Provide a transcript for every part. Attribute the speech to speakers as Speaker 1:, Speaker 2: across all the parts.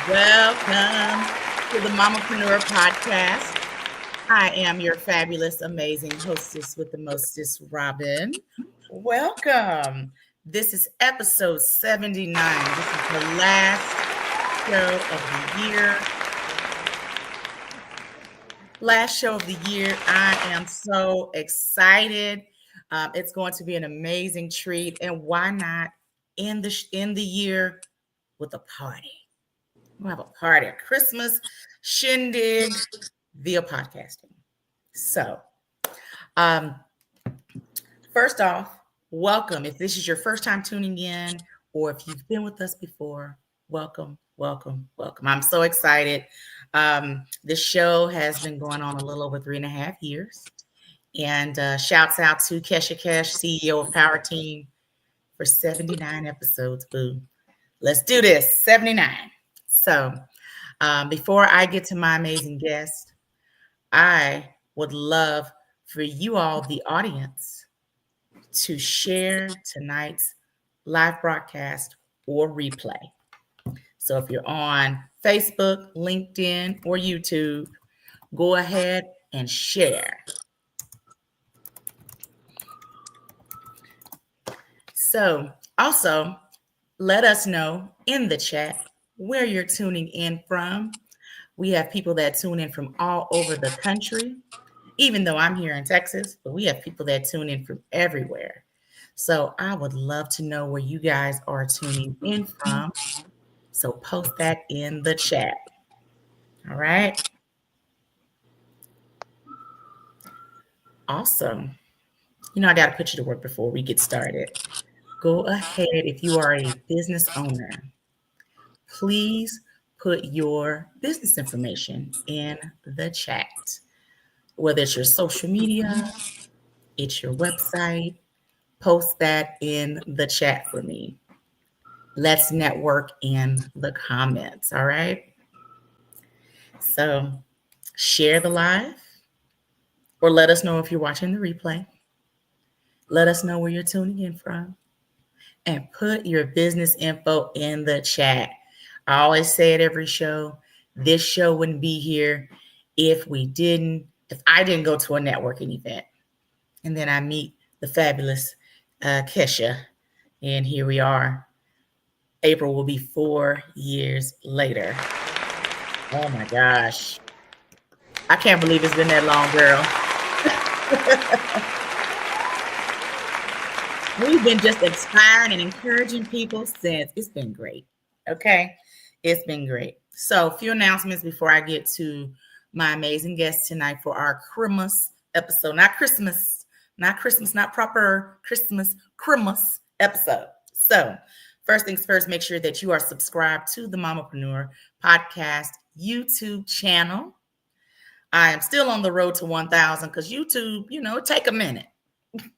Speaker 1: Welcome to the Mamapreneur Podcast. I am your fabulous, amazing hostess with the mostest, Robbin. Welcome. This is episode 79. This is the last show of the year. Last show of the year. I am so excited. It's going to be an amazing treat. And why not end the year with a party? We'll have a party, a Christmas shindig via podcasting. So, first off, welcome. If this is your first time tuning in, or if you've been with us before, welcome, welcome, welcome. I'm so excited. This show has been going on a little over 3.5 years. And shouts out to Kesha Cash, CEO of POWERTEAM, for 79 episodes. Boo. Let's do this. 79. So before I get to my amazing guest, I would love for you all, the audience, to share tonight's live broadcast or replay. So if you're on Facebook, LinkedIn, or YouTube, go ahead and share. So also, let us know in the chat where you're tuning in from. We have people that tune in from all over the country, even though I'm here in Texas, but we have people that tune in from everywhere. So I would love to know where you guys are tuning in from. So post that in the chat. All right. Awesome. I got to put you to work before we get started. Go ahead, if you are a business owner, please put your business information in the chat. Whether it's your social media, it's your website, post that in the chat for me. Let's network in the comments, all right? So share the live, or let us know if you're watching the replay. Let us know where you're tuning in from. And put your business info in the chat. I always say it every show. This show wouldn't be here if I didn't go to a networking event. And then I meet the fabulous Kesha. And here we are. April will be 4 years later. Oh my gosh. I can't believe it's been that long, girl. We've been just inspiring and encouraging people since. It's been great. Okay. It's been great. So a few announcements before I get to my amazing guest tonight for our Christmas episode. Not proper Christmas episode. So first things first, make sure that you are subscribed to the Mamapreneur Podcast YouTube channel. I am still on the road to 1,000 because YouTube, take a minute.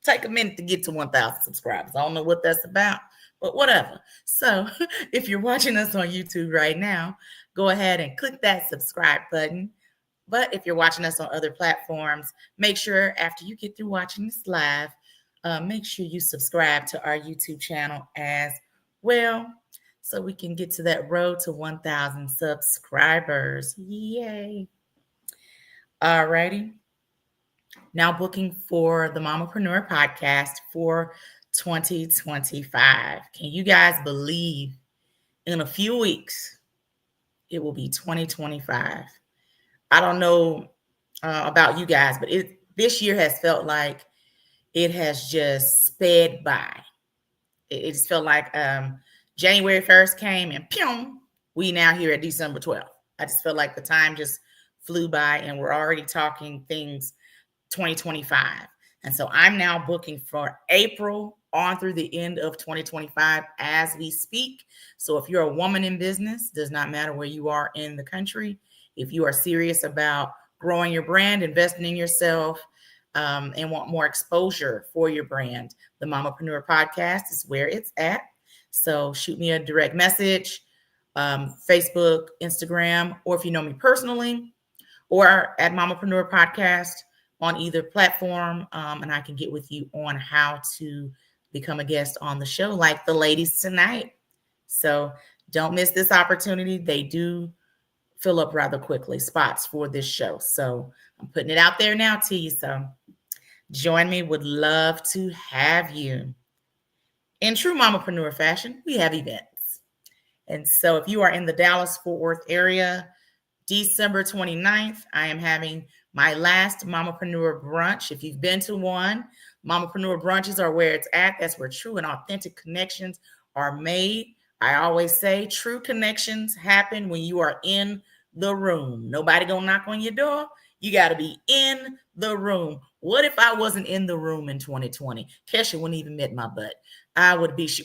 Speaker 1: Take a minute to get to 1,000 subscribers. I don't know what that's about, but whatever. So if you're watching us on YouTube right now, go ahead and click that subscribe button. But if you're watching us on other platforms, make sure after you get through watching this live, make sure you subscribe to our YouTube channel as well, so we can get to that road to 1,000 subscribers. Yay. All righty. Now booking for the Mamapreneur Podcast for 2025. Can you guys believe in a few weeks it will be 2025? I don't know about you guys, but this year has felt like it has just sped by. It just felt like January 1st came and pew, we now here at December 12th. I just felt like the time just flew by and we're already talking things 2025. And so I'm now booking for April on through the end of 2025 as we speak. So if you're a woman in business, does not matter where you are in the country. If you are serious about growing your brand, investing in yourself, and want more exposure for your brand, the Mamapreneur Podcast is where it's at. So shoot me a direct message, Facebook, Instagram, or if you know me personally, or at Mamapreneur Podcast on either platform, and I can get with you on how to become a guest on the show, like the ladies tonight. So Don't miss this opportunity. They do fill up rather quickly, spots for this show. So I'm putting it out there now to you. So join me. Would love to have you. In true Mamapreneur fashion, we have events. And so if you are in the Dallas-Fort Worth area, December 29th, I am having my last Mamapreneur brunch. If you've been to one, Mamapreneur brunches are where it's at. That's where true and authentic connections are made. I always say true connections happen when you are in the room. Nobody gonna knock on your door. You got to be in the room. What if I wasn't in the room in 2020? Kesha wouldn't even met my butt.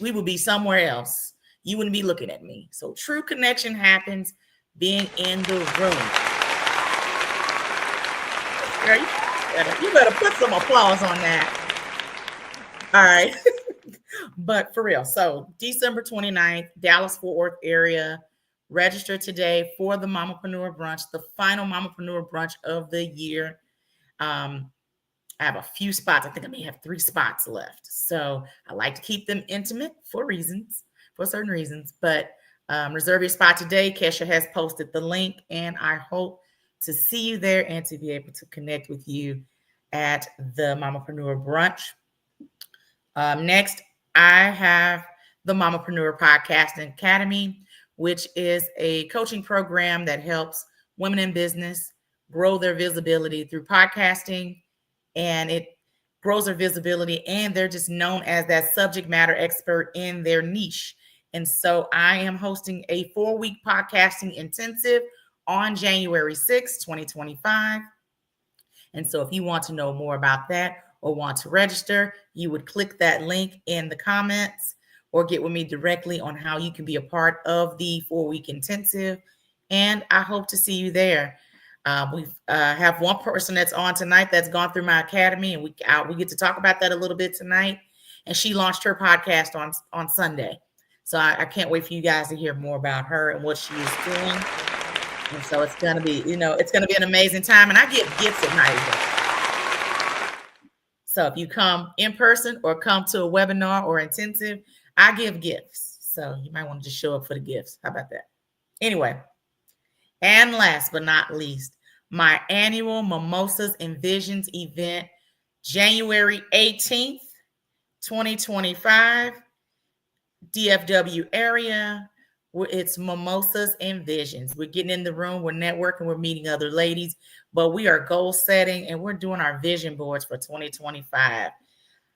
Speaker 1: We would be somewhere else. You wouldn't be looking at me. So true connection happens being in the room. Girl, you better put some applause on that. All right. But for real. So December 29th, Dallas-Fort Worth area. Register today for the Mamapreneur brunch, the final Mamapreneur brunch of the year. I have a few spots. I think I may have 3 spots left. So I like to keep them intimate for certain reasons. But reserve your spot today. Kesha has posted the link, and I hope to see you there and to be able to connect with you at the Mamapreneur brunch. Next, I have the Mamapreneur Podcast Academy, which is a coaching program that helps women in business grow their visibility through podcasting, and it grows their visibility, and they're just known as that subject matter expert in their niche. And so I am hosting a 4-week podcasting intensive on January 6th, 2025. And so if you want to know more about that or want to register, you would click that link in the comments or get with me directly on how you can be a part of the 4-week intensive. And I hope to see you there. We have one person that's on tonight that's gone through my academy, and we get to talk about that a little bit tonight. And she launched her podcast on Sunday. So I can't wait for you guys to hear more about her and what she is doing. And so it's going to be, it's going to be an amazing time. And I give gifts at night. So if you come in person or come to a webinar or intensive, I give gifts. So you might want to just show up for the gifts. How about that? Anyway, and last but not least, my annual Mimosas and Visions event, January 18th, 2025, DFW area. It's Mimosas and Visions. We're getting in the room, we're networking, we're meeting other ladies, but we are goal setting and we're doing our vision boards for 2025.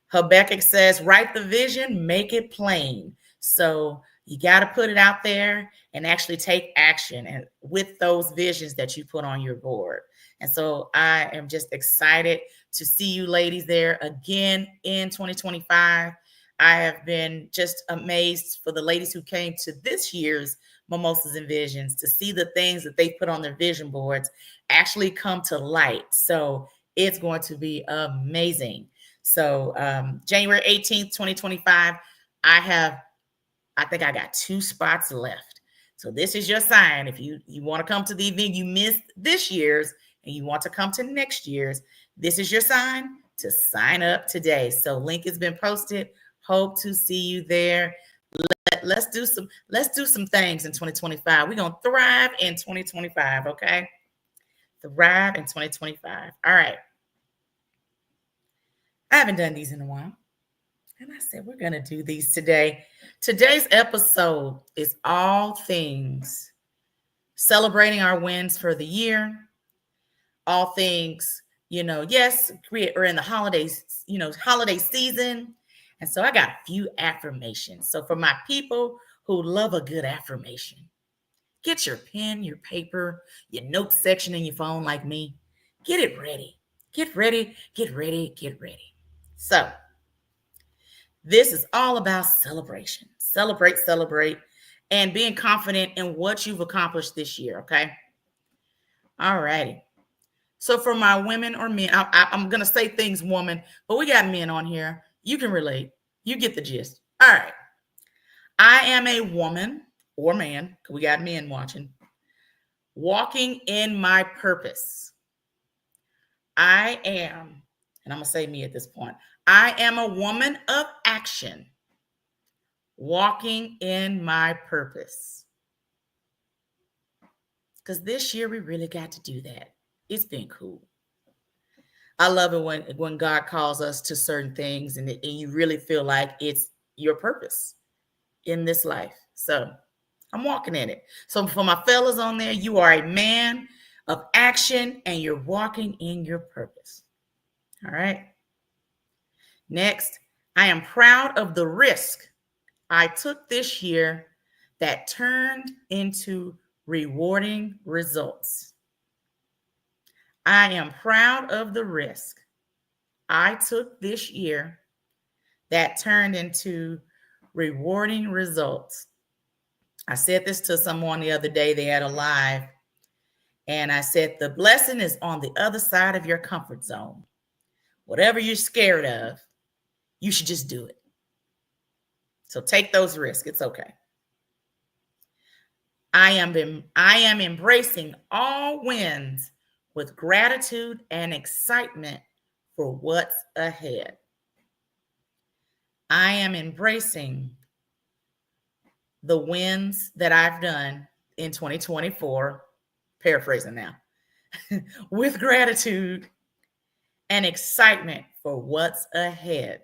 Speaker 1: Habakkuk says, write the vision, make it plain. So you got to put it out there and actually take action and with those visions that you put on your board. And so I am just excited to see you ladies there again in 2025. I have been just amazed for the ladies who came to this year's Mimosas and Visions to see the things that they put on their vision boards actually come to light. So it's going to be amazing. So January 18th, 2025, I think I got 2 spots left. So this is your sign. If you want to come to the event, you missed this year's and you want to come to next year's, this is your sign to sign up today. So link has been posted. Hope to see you there. Let's do some things in 2025. We're going to thrive in 2025, okay? Thrive in 2025. All right. I haven't done these in a while. And I said, we're going to do these today. Today's episode is all things celebrating our wins for the year. All things, yes, we're in the holidays, holiday season. And so I got a few affirmations. So for my people who love a good affirmation, get your pen, your paper, your notes section in your phone like me. Get it ready. Get ready, get ready, get ready. So this is all about celebration. Celebrate, and being confident in what you've accomplished this year, okay? All righty. So for my women or men, I'm going to say things woman, but we got men on here. You can relate. You get the gist. All right. I am a woman or man, because we got men watching, walking in my purpose. I am, and I'm going to say me at this point, I am a woman of action, walking in my purpose. because this year we really got to do that. It's been cool. I love it when God calls us to certain things and you really feel like it's your purpose in this life. So I'm walking in it. So for my fellas on there, you are a man of action and you're walking in your purpose. All right. Next, I am proud of the risk I took this year that turned into rewarding results. I am proud of the risk I took this year that turned into rewarding results. I said this to someone the other day. They had a live, and I said, the blessing is on the other side of your comfort zone. Whatever you're scared of, you should just do it. So take those risks. It's okay. I am embracing all wins with gratitude and excitement for what's ahead. I am embracing the wins that I've done in 2024, paraphrasing now, with gratitude and excitement for what's ahead.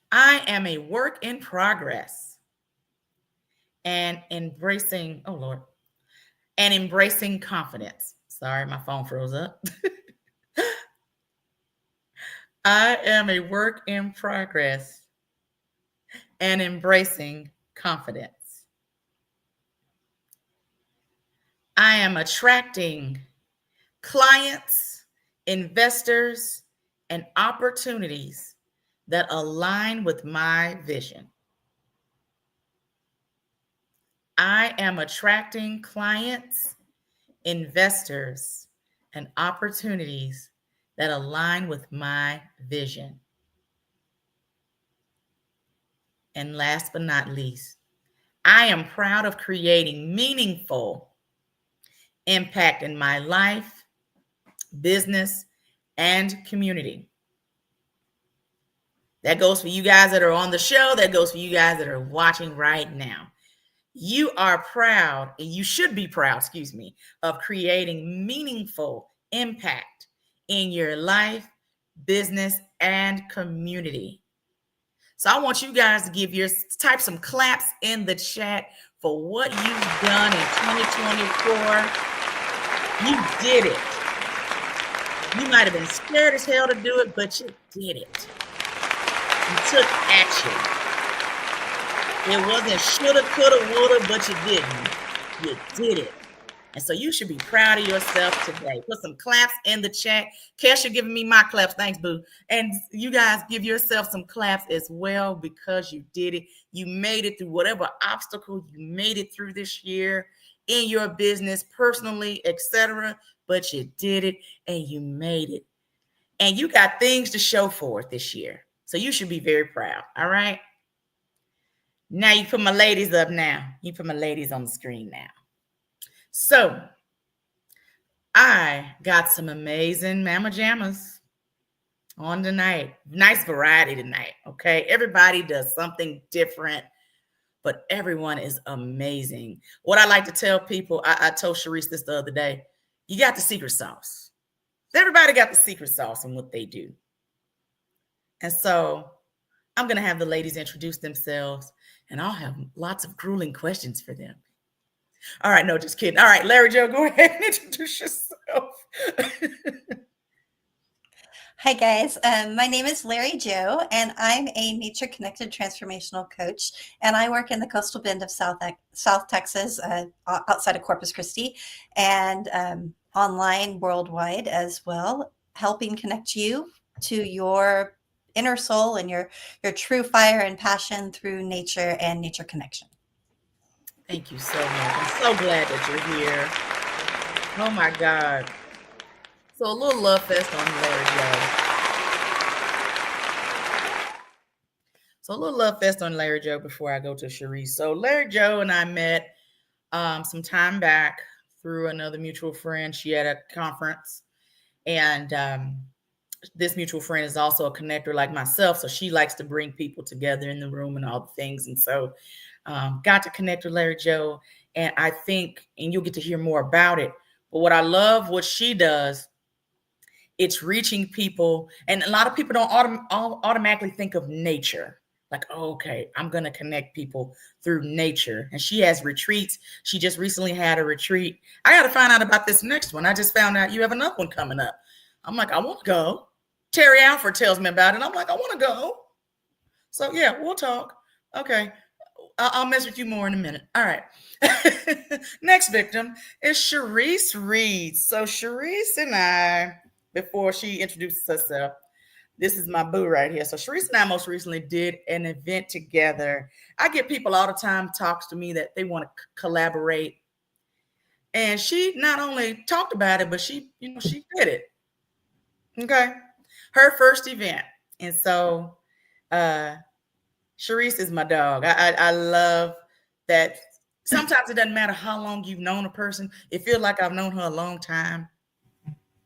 Speaker 1: I am a work in progress and embracing confidence. Sorry, my phone froze up. I am a work in progress and embracing confidence. I am attracting clients, investors, and opportunities that align with my vision. I am attracting clients, investors, and opportunities that align with my vision. And last but not least, I am proud of creating meaningful impact in my life, business, and community. That goes for you guys that are on the show. That goes for you guys that are watching right now. You are proud, and you should be proud, of creating meaningful impact in your life, business, and community. So I want you guys to type some claps in the chat for what you've done in 2024. You did it. You might have been scared as hell to do it, but you did it. You took action. It wasn't shoulda, coulda, woulda, but you didn't. You did it. And so you should be proud of yourself today. Put some claps in the chat. Kesha giving me my claps. Thanks, boo. And you guys give yourself some claps as well because you did it. You made it through whatever obstacle you made it through this year in your business, personally, etc. But you did it and you made it. And you got things to show for it this year. So you should be very proud. All right. Now you put my ladies up now. You put my ladies on the screen now. So I got some amazing mama jammas on tonight. Nice variety tonight. Okay. Everybody does something different, but everyone is amazing. What I like to tell people, I told Sharice this the other day, you got the secret sauce. Everybody got the secret sauce in what they do. And so I'm going to have the ladies introduce themselves, and I'll have lots of grueling questions for them. All right. No, just kidding. All right, Larry Joe, go ahead and introduce yourself.
Speaker 2: Hi, guys. My name is Larry Joe, and I'm a nature-connected transformational coach, and I work in the coastal bend of South Texas, outside of Corpus Christi, and online worldwide as well, helping connect you to your inner soul and your true fire and passion through nature and nature connection.
Speaker 1: Thank you so much. I'm so glad that you're here. Oh my God. So a little love fest on Larry Joe. Before I go to Sharice. So Larry Joe and I met some time back through another mutual friend. She had a conference, and this mutual friend is also a connector like myself. So she likes to bring people together in the room and all the things. And so got to connect with Larry Joe. And I think, and you'll get to hear more about it. But what I love, what she does, it's reaching people. And a lot of people don't automatically think of nature. Like, oh, okay, I'm going to connect people through nature. And she has retreats. She just recently had a retreat. I got to find out about this next one. I just found out you have another one coming up. I'm like, I want to go. Terry Alford tells me about it. I'm like, I want to go. So yeah, we'll talk. Okay. I'll mess with you more in a minute. All right. Next victim is Sharice Reed. So Sharice and I, before she introduces herself, this is my boo right here. So Sharice and I most recently did an event together. I get people all the time talks to me that they want to collaborate. And she not only talked about it, but she did it. Okay. Her first event. And so Sharice is my dog. I love that. Sometimes it doesn't matter how long you've known a person. It feels like I've known her a long time.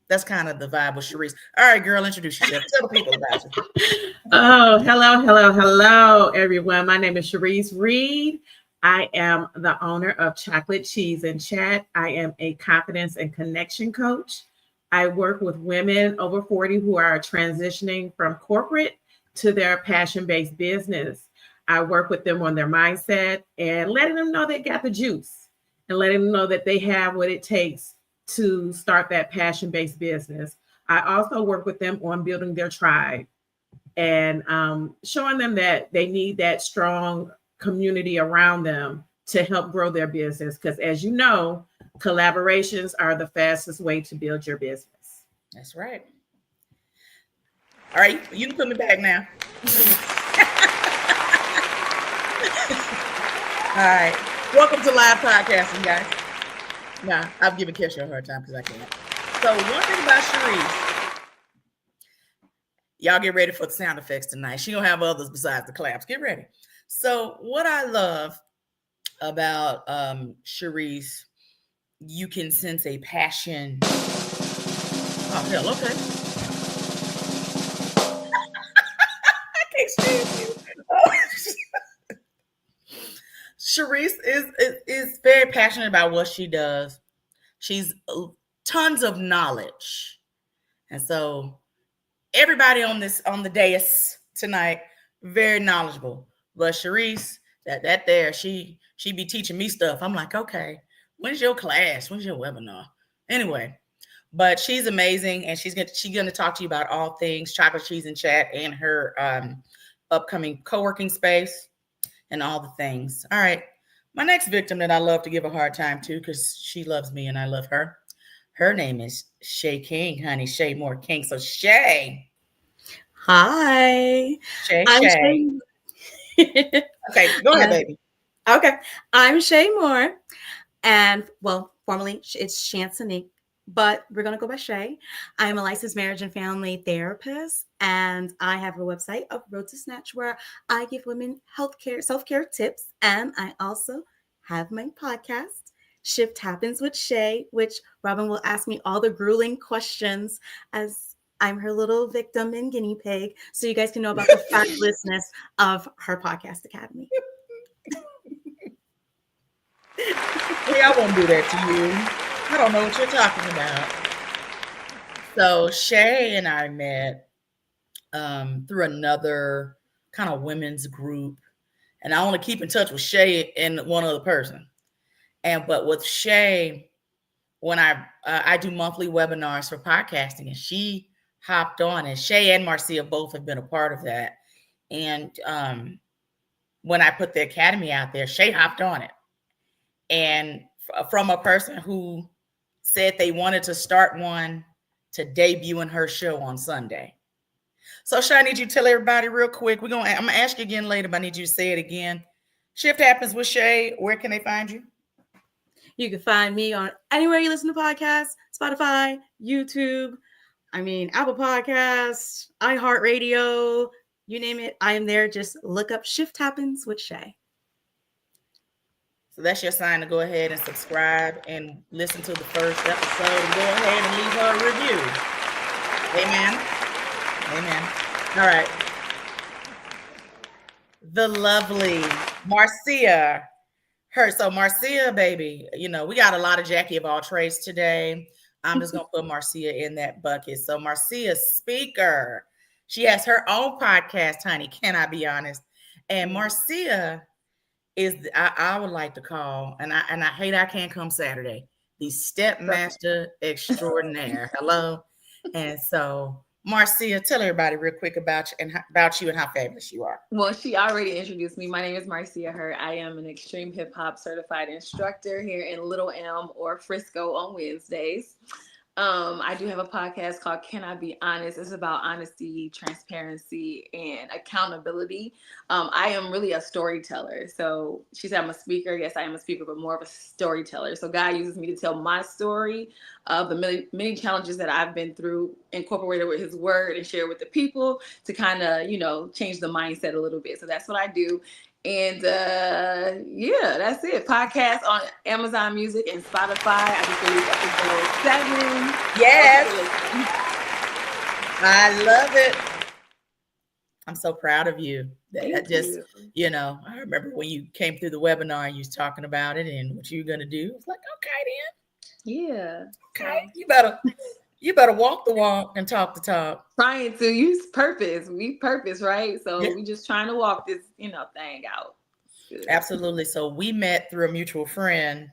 Speaker 1: That's kind of the vibe with Sharice. All right, girl, introduce yourself. Tell the people about you.
Speaker 3: Oh, hello, everyone. My name is Sharice Reed. I am the owner of Chocolate Cheese and Chat. I am a confidence and connection coach. I work with women over 40 who are transitioning from corporate to their passion-based business. I work with them on their mindset and letting them know they got the juice and letting them know that they have what it takes to start that passion-based business. I also work with them on building their tribe and showing them that they need that strong community around them to help grow their business. Because as you know, collaborations are the fastest way to build your business.
Speaker 1: That's right. All right, you can put me back now. All right, welcome to live podcasting, guys. Nah, I've given Kesha a hard time because I can't. So one thing about Sharice, y'all get ready for the sound effects tonight. She gonna have others besides the claps. Get ready. So what I love about Sharice, you can sense a passion. Oh hell, okay. I can't stand you. Sharice is very passionate about what she does. She's tons of knowledge. And so everybody on the dais tonight, very knowledgeable. But Sharice, that there, she be teaching me stuff. I'm like, okay, when's your class? When's your webinar? Anyway, but she's amazing. And she's gonna talk to you about all things Chocolate Cheese and Chat and her upcoming co-working space and all the things. All right. My next victim that I love to give a hard time to because she loves me and I love her. Her name is Shay King, honey. Shay Moore King. So Shay.
Speaker 4: Hi.
Speaker 1: Shay. Okay, go ahead, baby.
Speaker 4: Okay. I'm Shay Moore. And well, formally it's Chansonique, but we're going to go by Shay. I'm a licensed marriage and family therapist, and I have a website of Road to Snatch where I give women healthcare, self-care tips. And I also have my podcast, Shift Happens with Shay, which Robbin will ask me all the grueling questions as I'm her little victim and guinea pig. So you guys can know about the fabulousness of her podcast academy.
Speaker 1: Hey, I won't do that to you. I don't know what you're talking about. So Shay and I met through another kind of women's group, and I only keep in touch with Shay and one other person. But with Shay, when I do monthly webinars for podcasting, and she hopped on, and Shay and Marcia both have been a part of that. And when I put the academy out there, Shay hopped on it. And from a person who said they wanted to start one to debut in her show on Sunday. So Shay, I need you to tell everybody real quick. I'm gonna ask you again later, but I need you to say it again. Shift Happens with Shay. Where can they find you?
Speaker 4: You can find me on anywhere you listen to podcasts, Spotify, YouTube, Apple Podcasts, iHeartRadio, you name it. I am there. Just look up Shift Happens with Shay.
Speaker 1: So that's your sign to go ahead and subscribe and listen to the first episode and go ahead and leave her a review. Amen. Amen. All right. The lovely Marcia. Marcia, baby, we got a lot of Jackie of all trades today. I'm just going to put Marcia in that bucket. So Marcia, speaker. She has her own podcast, honey. Can I be honest? And Marcia is, I would like to call, and I hate I can't come Saturday, the stepmaster extraordinaire. Hello. And so Marcia, tell everybody real quick about you and how fabulous you are.
Speaker 5: Well, she already introduced me. My name is Marcia Hurt. I am an extreme hip hop certified instructor here in Little Elm or Frisco on Wednesdays. I do have a podcast called Can I Be Honest? It's about honesty, transparency, and accountability. I am really a storyteller. So she said I'm a speaker. Yes, I am a speaker, but more of a storyteller. So God uses me to tell my story of the many challenges that I've been through, incorporated with his word and share with the people to kind of, change the mindset a little bit. So that's what I do. And that's it. Podcast on Amazon Music and Spotify. I just released episode 7.
Speaker 1: Yes. I love it. I'm so proud of you. I remember when you came through the webinar and you was talking about it and what you were gonna do. It's like, okay then.
Speaker 5: Yeah.
Speaker 1: Okay. You better walk the walk and talk the talk.
Speaker 5: Trying to use purpose. We purpose, right? So we just trying to walk this, thing out. Good.
Speaker 1: Absolutely. So we met through a mutual friend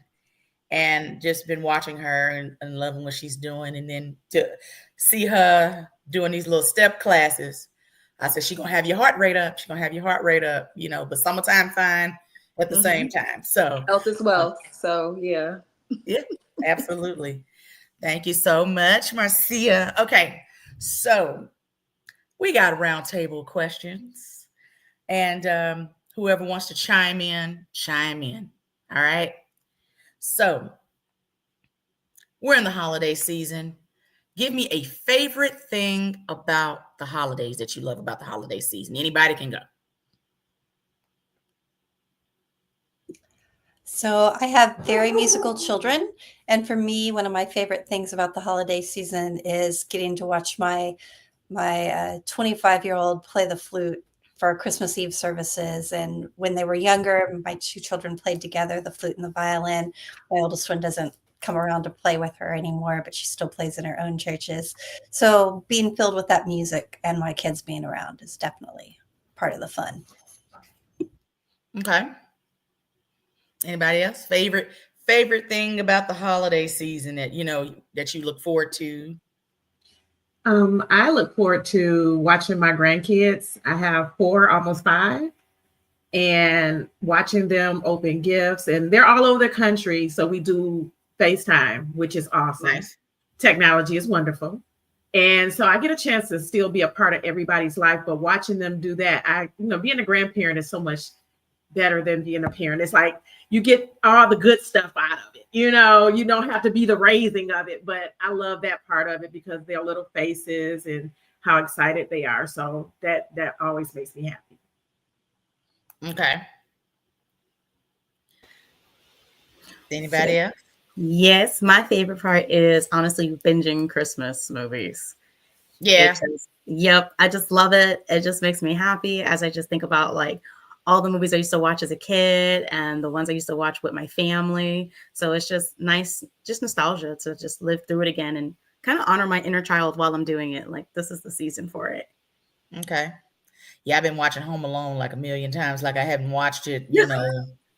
Speaker 1: and just been watching her and loving what she's doing. And then to see her doing these little step classes, I said, she's going to have your heart rate up. She's going to have your heart rate up, but summertime fine at the same time. So
Speaker 5: health is wealth. So yeah.
Speaker 1: Yeah, absolutely. Thank you so much, Marcia. Okay, so we got round table questions, and whoever wants to chime in. All right. So we're in the holiday season. Give me a favorite thing about the holidays that you love about the holiday season. Anybody can go.
Speaker 2: So I have very musical children. And for me, one of my favorite things about the holiday season is getting to watch my 25-year-old play the flute for Christmas Eve services. And when they were younger, my two children played together, the flute and the violin. My oldest one doesn't come around to play with her anymore, but she still plays in her own churches. So being filled with that music and my kids being around is definitely part of the fun.
Speaker 1: Okay. Anybody else? Favorite thing about the holiday season that you look forward to?
Speaker 3: I look forward to watching my grandkids. I have 4, almost 5, and watching them open gifts. And they're all over the country, so we do FaceTime, which is awesome.
Speaker 1: Nice.
Speaker 3: Technology is wonderful. And so I get a chance to still be a part of everybody's life, but watching them do that, being a grandparent is so much better than being a parent. It's like you get all the good stuff out of it. You don't have to be the raising of it, but I love that part of it because their little faces and how excited they are. So that always makes me happy.
Speaker 1: Okay. Anybody else?
Speaker 4: Yes, my favorite part is honestly binging Christmas movies.
Speaker 1: Yeah.
Speaker 4: Yep. I just love it. It just makes me happy as I just think about like all the movies I used to watch as a kid and the ones I used to watch with my family. So it's just nice, just nostalgia to just live through it again and kind of honor my inner child while I'm doing it. Like this is the season for it.
Speaker 1: Okay. Yeah, I've been watching Home Alone like a million times. Like I haven't watched it,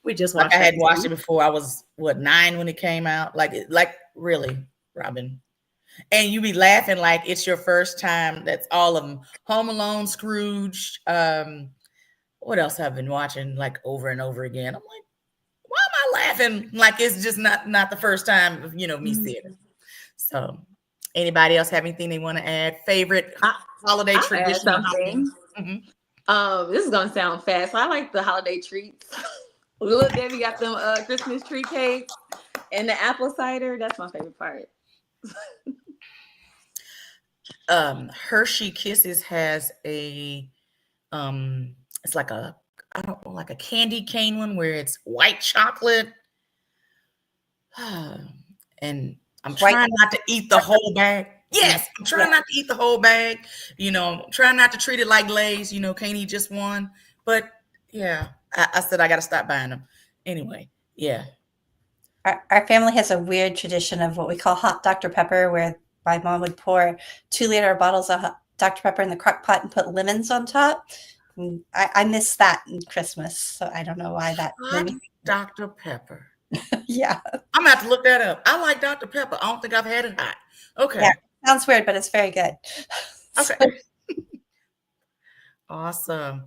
Speaker 4: We just watched
Speaker 1: I had watched it before I was 9 when it came out. Like really, Robbin. And you be laughing like it's your first time. That's all of them. Home Alone, Scrooge. What else have I been watching like over and over again? I'm like, why am I laughing? Like it's just not the first time of me seeing it. So anybody else have anything they want to add? Favorite holiday tradition?
Speaker 5: This is gonna sound fast. I like the holiday treats. Little Debbie got them Christmas tree cakes and the apple cider. That's my favorite part.
Speaker 1: Hershey Kisses has a it's like a like a candy cane one where it's white chocolate. And I'm trying not to eat the whole bag. Yes, I'm trying not to eat the whole bag. Trying not to treat it like Lay's. Can't eat just one. But yeah, I said I got to stop buying them. Anyway, yeah.
Speaker 2: Our family has a weird tradition of what we call hot Dr. Pepper, where my mom would pour 2-liter bottles of Dr. Pepper in the crock pot and put lemons on top. And I miss that in Christmas, so I don't know why that.
Speaker 1: Dr. Pepper.
Speaker 2: Yeah.
Speaker 1: I'm going to have to look that up. I like Dr. Pepper. I don't think I've had it hot. Okay.
Speaker 2: Yeah, sounds weird, but it's very good.
Speaker 1: Okay. Awesome.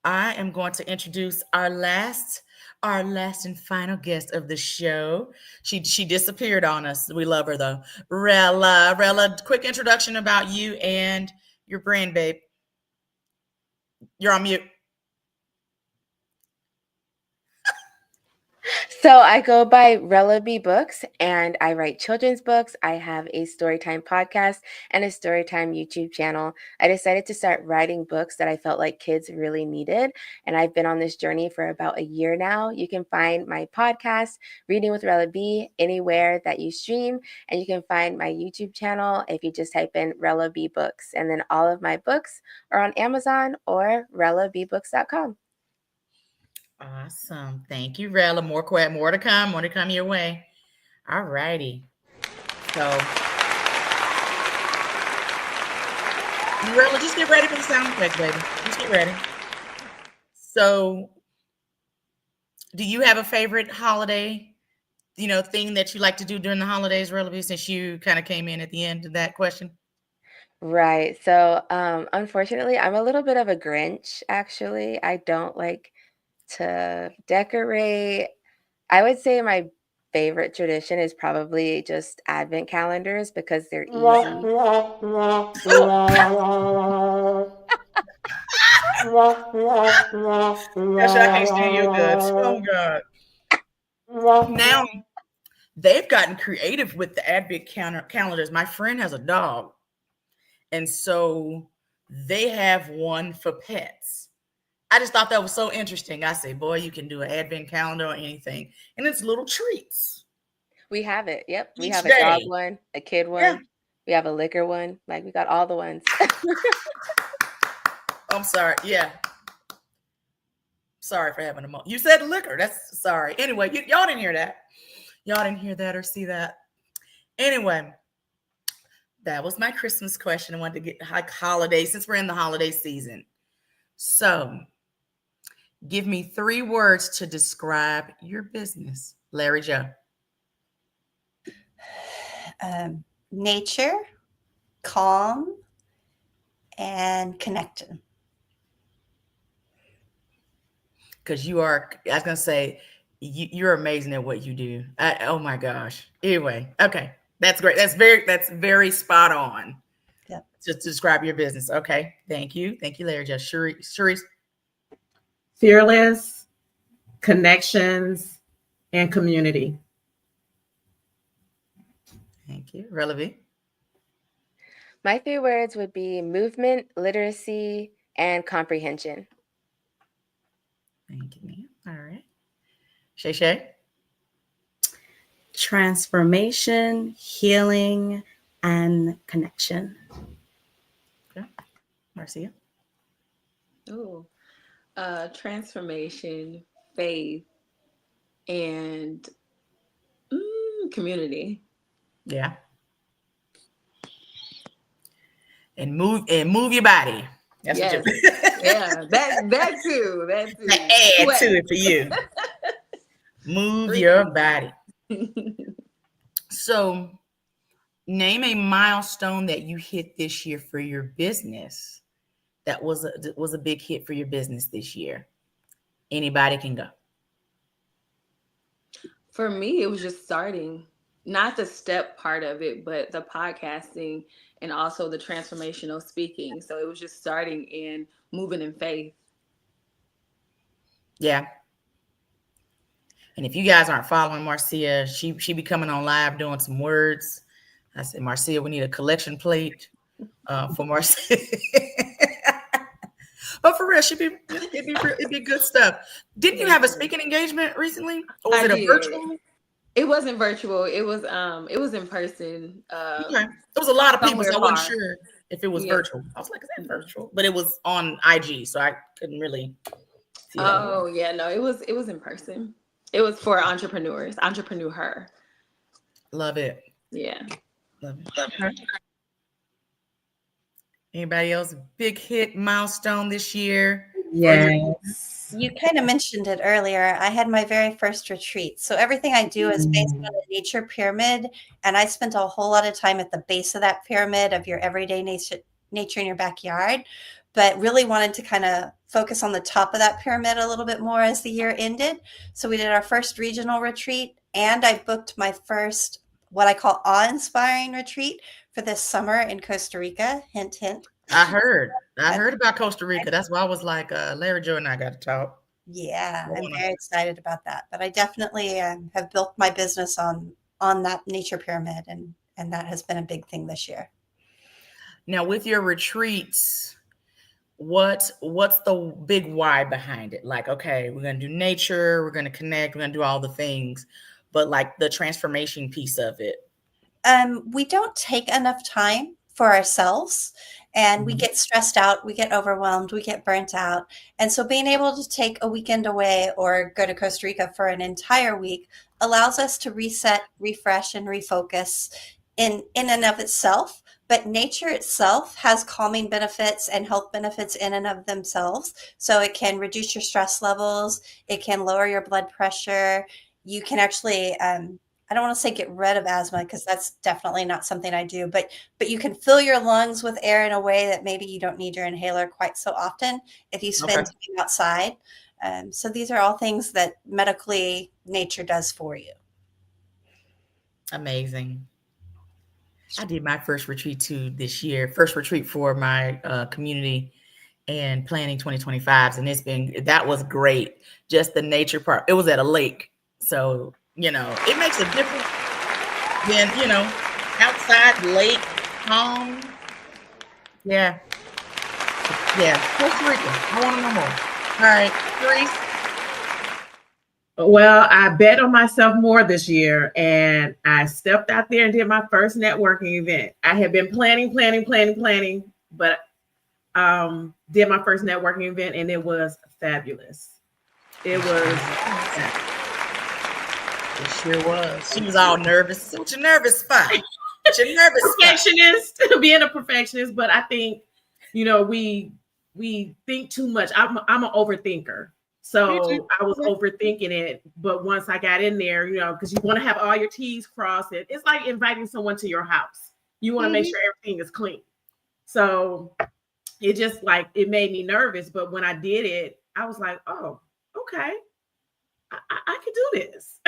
Speaker 1: I am going to introduce our last and final guest of the show. She disappeared on us. We love her though. Rella, quick introduction about you and your brand, babe. You're on mute.
Speaker 6: So I go by Rella B Books, and I write children's books. I have a Storytime podcast and a Storytime YouTube channel. I decided to start writing books that I felt like kids really needed, and I've been on this journey for about a year now. You can find my podcast, Reading with Rella B, anywhere that you stream, and you can find my YouTube channel if you just type in Rella B Books, and then all of my books are on Amazon or RellaBBooks.com.
Speaker 1: Awesome. Thank you, Rella. More to come your way. All righty. So, Rella, just get ready for the sound effects, baby. Just get ready. So, do you have a favorite holiday, thing that you like to do during the holidays, Rella, since you kind of came in at the end of that question?
Speaker 6: Right. So, unfortunately, I'm a little bit of a Grinch, actually. I don't like to decorate. I would say my favorite tradition is probably just advent calendars because they're easy.
Speaker 1: Gosh, I can't stand you good. Oh God. Now they've gotten creative with the advent calendars. My friend has a dog, and so they have one for pets. I just thought that was so interesting. I say, boy, you can do an advent calendar or anything. And it's little treats.
Speaker 6: We have it. Yep. We
Speaker 1: Each
Speaker 6: have a
Speaker 1: day.
Speaker 6: dog one, a kid one.
Speaker 1: Yeah.
Speaker 6: We have a liquor one. Like, we got all the ones.
Speaker 1: I'm sorry. Yeah. Sorry for having a moment. You said liquor. That's sorry. Anyway, y'all didn't hear that. Y'all didn't hear that or see that. Anyway, that was my Christmas question. I wanted to get like holidays since we're in the holiday season. So, give me 3 words to describe your business. Larry Joe.
Speaker 2: Nature, calm, and connected.
Speaker 1: Because I was going to say, you're amazing at what you do. Oh my gosh. Anyway, okay. That's great. That's very spot on.
Speaker 2: Yep.
Speaker 1: Just to describe your business. Okay. Thank you. Thank you, Larry. Just Sharice.
Speaker 3: Fearless, connections, and community.
Speaker 1: Thank you. Relevant.
Speaker 6: My 3 words would be movement, literacy, and comprehension.
Speaker 1: Thank you, ma'am. All right. Shay.
Speaker 4: Transformation, healing, and connection.
Speaker 1: Okay. Marcia.
Speaker 5: Ooh. Transformation, faith, and community.
Speaker 1: Yeah. And move your body. That's
Speaker 5: yes.
Speaker 1: what you
Speaker 5: Yeah, that too. That too.
Speaker 1: Add to it for you. Move your body. So, name a milestone that you hit this year for your business. That was a big hit for your business this year. Anybody can go.
Speaker 5: For me, it was just starting, not the step part of it, but the podcasting and also the transformational speaking. So it was just starting and moving in faith.
Speaker 1: Yeah. And if you guys aren't following Marcia, she be coming on live doing some words. I said, Marcia, we need a collection plate for Marcia. But for real, it'd be good stuff. Didn't you have a speaking engagement recently? Or was it a virtual?
Speaker 5: It wasn't virtual. It was in person.
Speaker 1: Okay. There was a lot of people, so I
Speaker 5: somewhere
Speaker 1: wasn't
Speaker 5: far.
Speaker 1: sure if it was
Speaker 5: Yeah.
Speaker 1: virtual. I was like, is that virtual? But it was on IG, so I couldn't really see that.
Speaker 5: Oh yeah, no, it was in person. It was for entrepreneurs, entrepreneur.
Speaker 1: Love it.
Speaker 5: Yeah.
Speaker 1: Love it. Anybody else? Big hit milestone this year?
Speaker 3: Yes.
Speaker 2: You kind of mentioned it earlier. I had my very first retreat. So everything I do is based on a nature pyramid. And I spent a whole lot of time at the base of that pyramid of your everyday nature in your backyard, but really wanted to kind of focus on the top of that pyramid a little bit more as the year ended. So we did our first regional retreat, and I booked my first, what I call awe-inspiring retreat for this summer in Costa Rica. Hint, hint.
Speaker 1: I heard about Costa Rica. That's why I was like, Larry Joe and I got to talk.
Speaker 2: Yeah, I'm very excited about that. But I definitely have built my business on that nature pyramid, and that has been a big thing this year.
Speaker 1: Now, with your retreats, what's the big why behind it? Like, okay, we're gonna do nature, we're gonna connect, we're gonna do all the things, but like the transformation piece of it.
Speaker 2: We don't take enough time for ourselves, and we get stressed out, we get overwhelmed, we get burnt out. And so being able to take a weekend away or go to Costa Rica for an entire week allows us to reset, refresh, and refocus in and of itself. But nature itself has calming benefits and health benefits in and of themselves. So it can reduce your stress levels, it can lower your blood pressure. You can actually I don't want to say get rid of asthma, because that's definitely not something I do, but you can fill your lungs with air in a way that maybe you don't need your inhaler quite so often if you spend time outside. So these are all things that medically nature does for you.
Speaker 1: Amazing. I did my first retreat too this year. First retreat for my community and planning 2025s, and that was great. Just the nature part. It was at a lake, so it makes a difference than outside lake, home. Yeah. Costa Rica. I want to know more. All right, Therese.
Speaker 3: Well, I bet on myself more this year, and I stepped out there and did my first networking event. I had been planning, but did my first networking event, and it was fabulous. It was fabulous.
Speaker 1: It sure was. She was all nervous. What you nervous for? What you nervous
Speaker 3: perfectionist, being a perfectionist, but I think, we think too much. I'm an overthinker. So I was overthinking it. But once I got in there, because you want to have all your T's crossed, it's like inviting someone to your house. You want to make sure everything is clean. So it just it made me nervous. But when I did it, I was like, oh, okay, I can do this.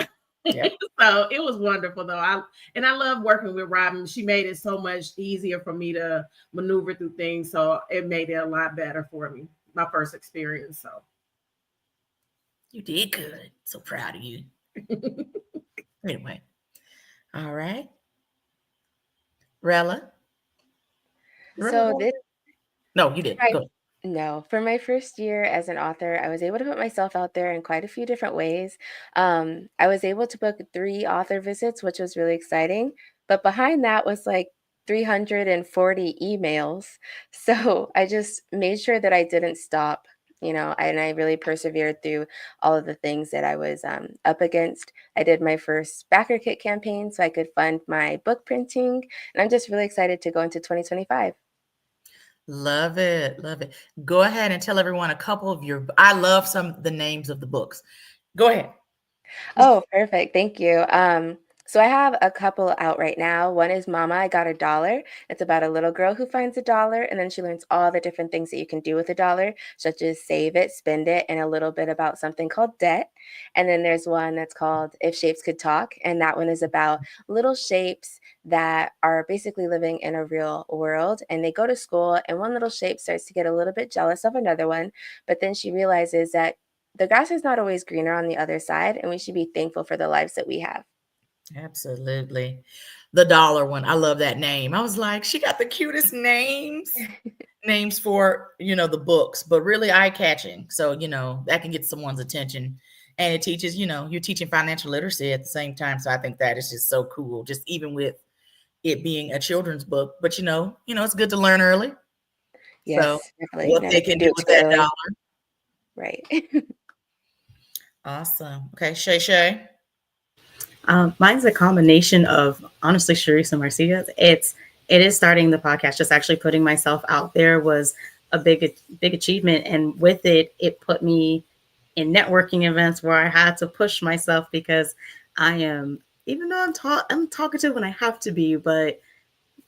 Speaker 3: Yep. So it was wonderful though. I love working with Robbin. She made it so much easier for me to maneuver through things. So it made it a lot better for me. My first experience. So
Speaker 1: you did good. So proud of you. Anyway. All right. Rella.
Speaker 6: So
Speaker 1: No, you did. Go.
Speaker 6: No, for my first year as an author, I was able to put myself out there in quite a few different ways. I was able to book 3 author visits, which was really exciting. But behind that was 340 emails. So I just made sure that I didn't stop, and I really persevered through all of the things that I was up against. I did my first backer kit campaign so I could fund my book printing. And I'm just really excited to go into 2025.
Speaker 1: Love it. Go ahead and tell everyone a couple of I love the names of the books. Go ahead.
Speaker 6: Oh, perfect. Thank you. So I have a couple out right now. One is Mama, I Got a Dollar. It's about a little girl who finds $1 and then she learns all the different things that you can do with $1, such as save it, spend it, and a little bit about something called debt. And then there's one that's called If Shapes Could Talk. And that one is about little shapes that are basically living in a real world, and they go to school, and one little shape starts to get a little bit jealous of another one, but then she realizes that the grass is not always greener on the other side, and we should be thankful for the lives that we have.
Speaker 1: Absolutely. The dollar one. I love that name. I was like, she got the cutest names for, the books, but really eye-catching. So, that can get someone's attention And it teaches, you're teaching financial literacy at the same time. So I think that is just so cool, just even with it being a children's book. But, it's good to learn early.
Speaker 6: Yes,
Speaker 1: So
Speaker 6: definitely.
Speaker 1: what
Speaker 6: Never
Speaker 1: they
Speaker 6: can
Speaker 1: can
Speaker 6: do
Speaker 1: do
Speaker 6: it
Speaker 1: with
Speaker 6: too
Speaker 1: that
Speaker 6: early.
Speaker 1: dollar.
Speaker 6: Right.
Speaker 1: Awesome. Okay, Shay.
Speaker 4: Mine's a combination of honestly Sharice and Marcia. It is starting the podcast. Just actually putting myself out there was a big achievement, and with it, it put me in networking events where I had to push myself because I am, even though I'm talkative when I have to be, but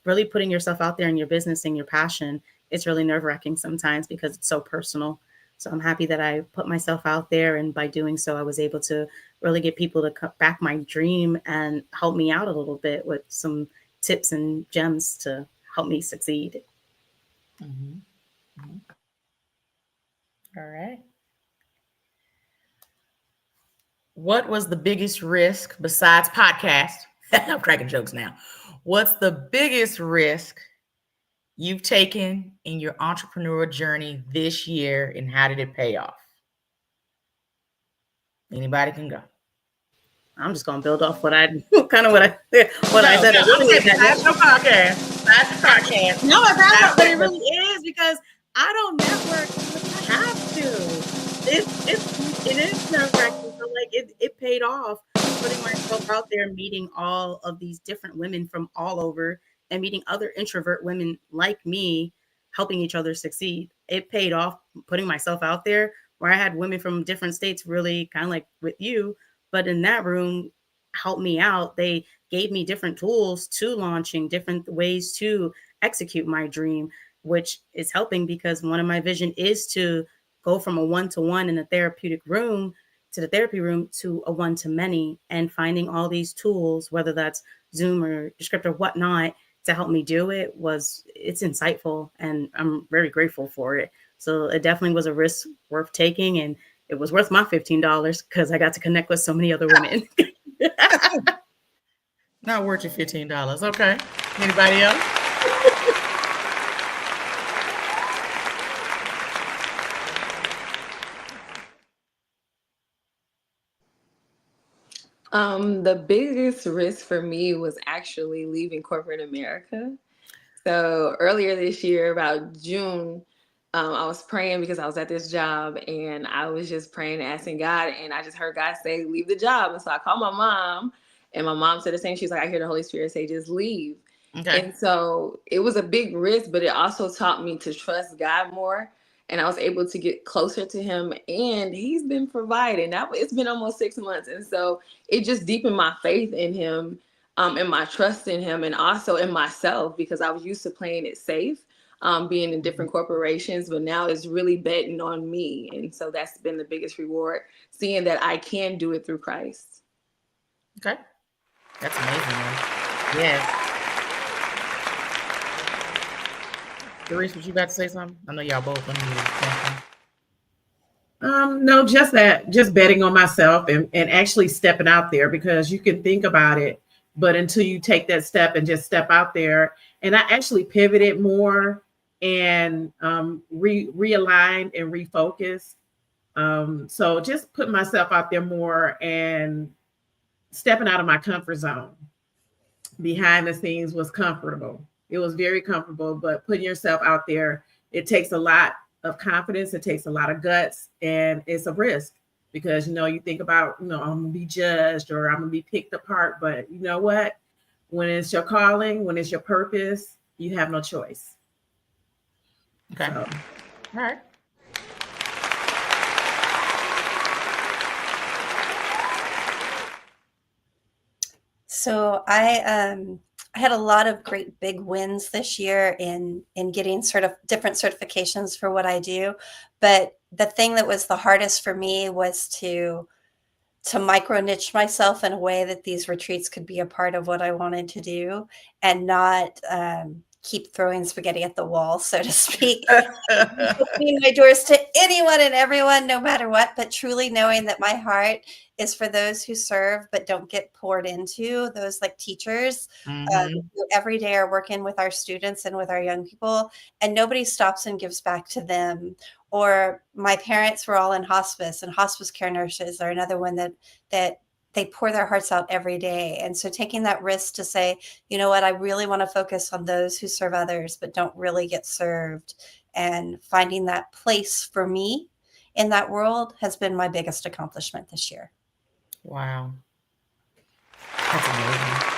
Speaker 4: really putting yourself out there in your business and your passion, it's really nerve-wracking sometimes because it's so personal. So I'm happy that I put myself out there, and by doing so, I was able to really get people to cut back my dream and help me out a little bit with some tips and gems to help me succeed.
Speaker 1: Mm-hmm. Mm-hmm. All right. What was the biggest risk besides podcast? I'm cracking jokes now. What's the biggest risk you've taken in your entrepreneurial journey this year, and how did it pay off? Anybody can go.
Speaker 4: I'm just gonna build off what I said.
Speaker 1: That's your podcast. That's your podcast.
Speaker 4: No, but it really is because I don't network unless I have to. It is nerve-wracking. So like it paid off putting myself out there, meeting all of these different women from all over, and meeting other introvert women like me, helping each other succeed. It paid off putting myself out there where I had women from different states, really kind of like with you, but in that room helped me out. They gave me different tools to launching, different ways to execute my dream, which is helping because one of my vision is to go from a one-to-one in a therapeutic room to the therapy room to a one-to-many, and finding all these tools, whether that's Zoom or Descript or whatnot, to help me do it's insightful, and I'm very grateful for it. So it definitely was a risk worth taking, and it was worth my $15 because I got to connect with so many other women.
Speaker 1: Not worth your $15. Okay. Anybody else?
Speaker 5: The biggest risk for me was actually leaving corporate America. So earlier this year, about June, I was praying because I was at this job, and I was just praying and asking God, and I just heard God say, leave the job. And so I called my mom, and my mom said the same. She's like, I hear the Holy Spirit say, just leave.
Speaker 1: Okay.
Speaker 5: And so it was a big risk, but it also taught me to trust God more. And I was able to get closer to him, and he's been providing. It's been almost 6 months. And so it just deepened my faith in him, and my trust in him, and also in myself, because I was used to playing it safe, being in different corporations, but now it's really betting on me. And so that's been the biggest reward, seeing that I can do it through Christ.
Speaker 1: Okay. That's amazing, man. Yes. Therese, would you about to say something? I know y'all both.
Speaker 3: No, just betting on myself and actually stepping out there, because you can think about it, but until you take that step and just step out there. And I actually pivoted more and realigned and refocused. So just putting myself out there more and stepping out of my comfort zone. Behind the scenes was comfortable. It was very comfortable, but putting yourself out there, it takes a lot of confidence. It takes a lot of guts, and it's a risk because, you think about, I'm going to be judged or I'm going to be picked apart. But you know what? When it's your calling, when it's your purpose, you have no choice.
Speaker 1: Okay.
Speaker 3: So.
Speaker 1: All right.
Speaker 2: So I had a lot of great big wins this year in getting sort of different certifications for what I do. But the thing that was the hardest for me was to micro niche myself in a way that these retreats could be a part of what I wanted to do, and not keep throwing spaghetti at the wall, so to speak, opening my doors to anyone and everyone, no matter what, but truly knowing that my heart is for those who serve but don't get poured into, those like teachers who every day are working with our students and with our young people, and nobody stops and gives back to them Or my parents were all in hospice, and hospice care nurses are another one that they pour their hearts out every day. And so taking that risk to say, you know what, I really want to focus on those who serve others but don't really get served, and finding that place for me in that world has been my biggest accomplishment this year.
Speaker 1: Wow. That's amazing.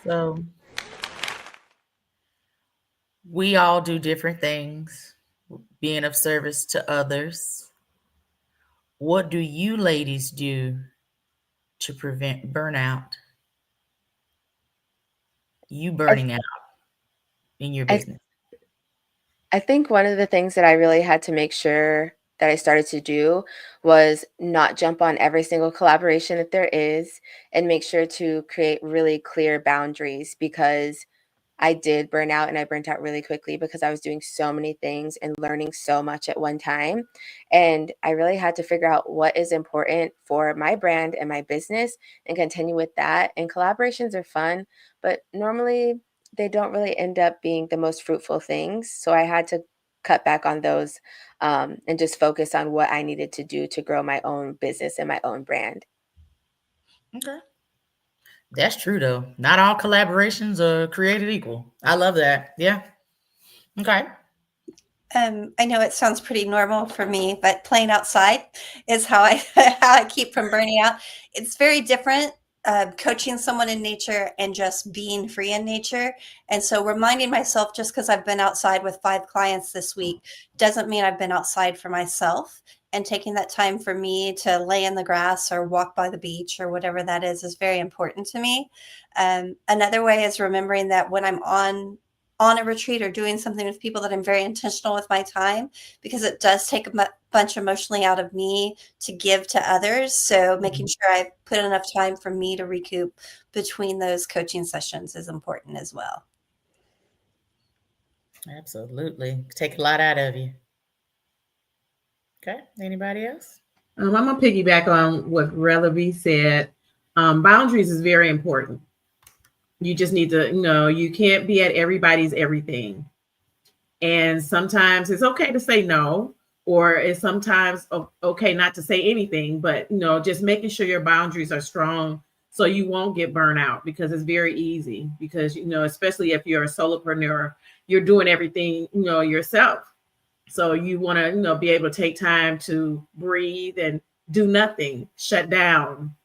Speaker 1: So we all do different things, being of service to others. What do you ladies do to prevent burnout? You burning out in your
Speaker 6: I
Speaker 1: business.
Speaker 6: I think one of the things that I really had to make sure that I started to do was not jump on every single collaboration that there is, and make sure to create really clear boundaries, because I did burn out, and I burnt out really quickly because I was doing so many things and learning so much at one time. And I really had to figure out what is important for my brand and my business and continue with that. And collaborations are fun, but normally they don't really end up being the most fruitful things. So I had to cut back on those, and just focus on what I needed to do to grow my own business and my own brand.
Speaker 1: Okay. That's true though. Not all collaborations are created equal. I love that. Yeah. Okay.
Speaker 2: I know it sounds pretty normal for me, but playing outside is how I keep from burning out. It's very different, coaching someone in nature and just being free in nature. And so reminding myself, just because I've been outside with 5 clients this week doesn't mean I've been outside for myself. And taking that time for me to lay in the grass or walk by the beach or whatever that is very important to me. Another way is remembering that when I'm on a retreat or doing something with people, that I'm very intentional with my time, because it does take a bunch emotionally out of me to give to others. So making sure I put enough time for me to recoup between those coaching sessions is important as well.
Speaker 1: Absolutely. Take a lot out of you. Okay. Anybody else?
Speaker 3: I'm going to piggyback on what Relaby said. Boundaries is very important. You just need to, you can't be at everybody's everything. And sometimes it's okay to say no, or it's sometimes okay not to say anything, but, just making sure your boundaries are strong so you won't get burnt out, because it's very easy, because, especially if you're a solopreneur, you're doing everything, yourself. So you want to, be able to take time to breathe and do nothing, shut down,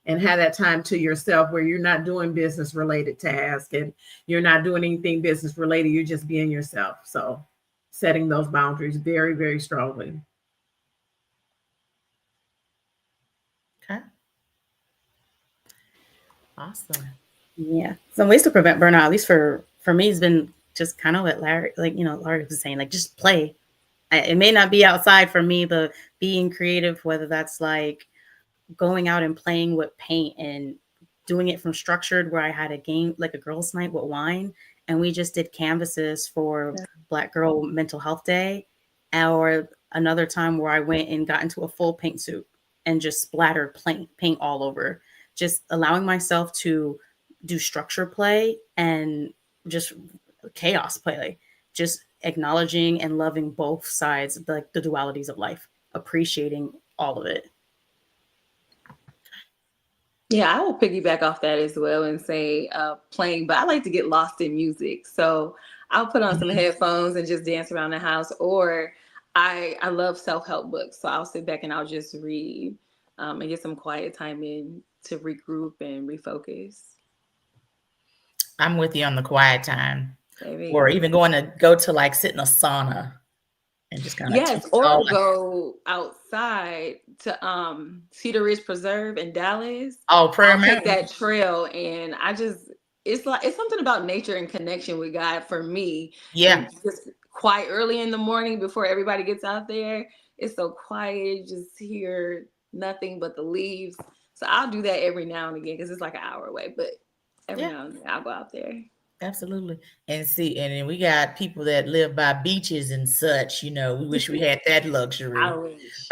Speaker 3: and have that time to yourself where you're not doing business related tasks and you're not doing anything business related. You're just being yourself. So setting those boundaries very, very strongly.
Speaker 1: Okay. Awesome.
Speaker 4: Yeah. Some ways to prevent burnout, at least for me, has been just kind of what Larry was saying, like just play. It may not be outside for me, the being creative, whether that's like going out and playing with paint and doing it from structured, where I had a game, like a girls' night with wine, and we just did canvases for Black Girl Mental Health Day, or another time where I went and got into a full paint suit and just splattered paint all over, just allowing myself to do structure play and just chaos play, just acknowledging and loving both sides, like the dualities of life, appreciating all of it.
Speaker 5: Yeah, I will piggyback off that as well and say playing, but I like to get lost in music. So I'll put on some headphones and just dance around the house, or I love self-help books. So I'll sit back and I'll just read and get some quiet time in to regroup and refocus.
Speaker 1: I'm with you on the quiet time.
Speaker 5: Maybe.
Speaker 1: Or even go to like sit in a sauna and just kind of
Speaker 5: go outside to Cedar Ridge Preserve in Dallas.
Speaker 1: Prayer Mountain.
Speaker 5: Take that trail, and it's something about nature and connection with God for me.
Speaker 1: Yeah.
Speaker 5: And just quiet early in the morning before everybody gets out there. It's so quiet, just hear nothing but the leaves. So I'll do that every now and again, because it's like an hour away, but every now and then I'll go out there.
Speaker 1: Absolutely. And then we got people that live by beaches and such, we wish we had that luxury.
Speaker 5: I wish.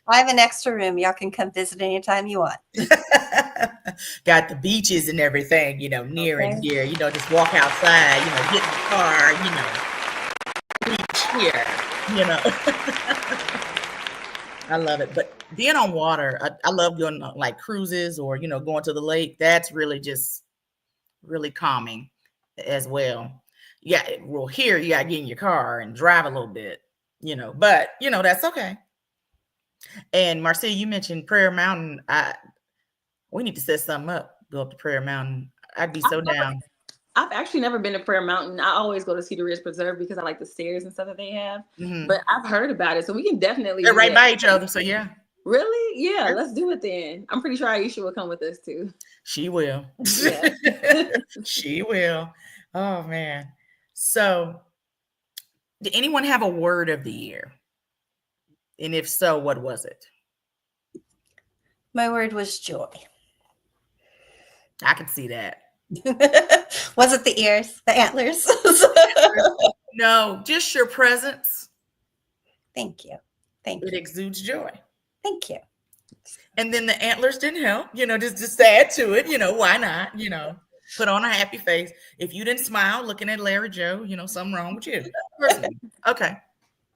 Speaker 2: I have an extra room. Y'all can come visit anytime you want.
Speaker 1: Got the beaches and everything, near and dear. Just walk outside, get in the car, beach here, I love it. But being on water, I love going on like cruises or, going to the lake. That's really just really calming as well. Yeah, well, here you got to get in your car and drive a little bit, but, that's okay. And Marcia, you mentioned Prayer Mountain. We need to set something up, go up to Prayer Mountain. I'd be so down.
Speaker 5: I've actually never been to Prayer Mountain. I always go to Cedar Ridge Preserve because I like the stairs and stuff that they have. Mm-hmm. But I've heard about it, so we can definitely.
Speaker 1: They're right by each other, so yeah.
Speaker 5: Really? Yeah, let's do it then. I'm pretty sure Aisha will come with us too.
Speaker 1: She will. Yeah. She will. Oh man. So, did anyone have a word of the year? And if so, what was it?
Speaker 2: My word was joy.
Speaker 1: I can see that.
Speaker 2: Was it the ears, the antlers?
Speaker 1: No, just your presence.
Speaker 2: Thank you. Thank you.
Speaker 1: It exudes joy.
Speaker 2: Thank you. And
Speaker 1: then the antlers didn't help, just add to it, why not, put on a happy face. If you didn't smile looking at Larry Joe, something wrong with you. Okay.